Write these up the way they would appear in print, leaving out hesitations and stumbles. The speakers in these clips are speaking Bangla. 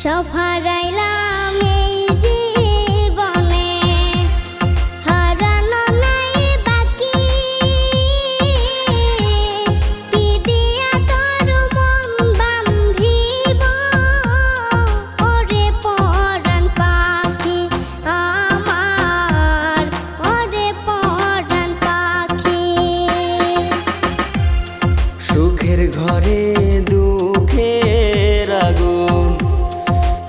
সব হারাইলাম এই জীবনে, হারানো নাই বাকি। কি দিয়া তোর মন বান্ধিব, ওরে পরাণ পাখি আমার, ওরে পরাণ পাখি। সুখের ঘরে দুঃখের আগুন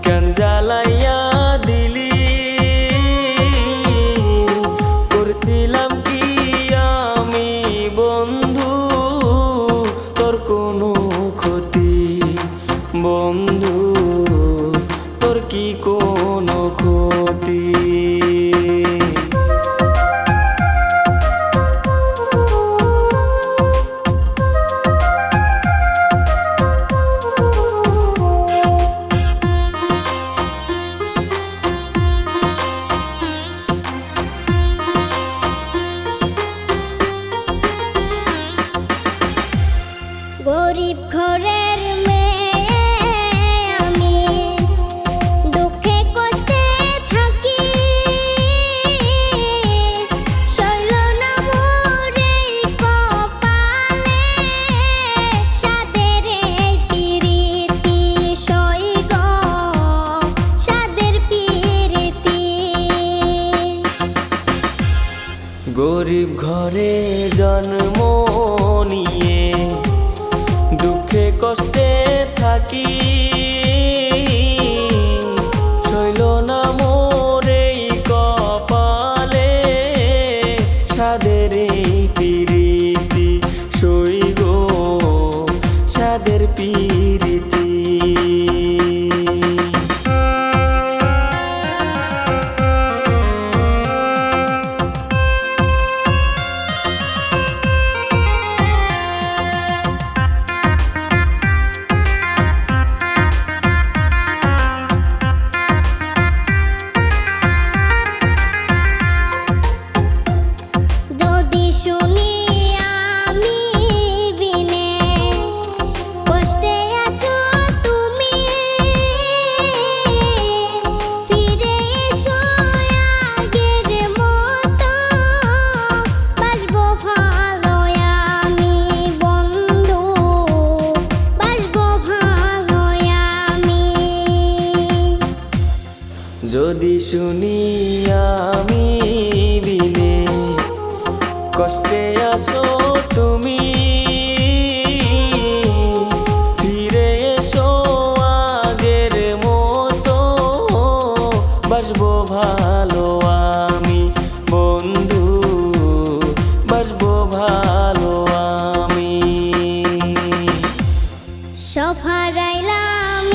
কেন জ্বালাইয়া দিলি, করছিলাম কি আমি বন্ধু তোর কোনো ক্ষতি, বন্ধু তোর কি কোনো ক্ষতি। গরিব ঘরের মেয়ে আমি, দুঃখে কষ্টে থাকি। সইল না মোর এই কপালে, সাদের এই পিরিতি সইগ, সাদের পিরিতি। গরিব ঘরে জন্ম নিয়ে দুঃখে কষ্টে থাকি, সইল না মোর এই কপালে, সাদের এই পিরিতি সইগ, সাদের পিরিতি। যদি শুনি আমি বিনে কষ্টে আছো তুমি, ফিরে এসো আগের মতো, বাসবো ভালো আমি বন্ধু, বাসবো ভালো আমি। যদি শুনি আমি বিনে কষ্টে আছো তুমি, ফিরে এসো আগের মতো, বাসবো ভালো আমি বন্ধু, বাসবো ভালো আমি। সব হারাইলাম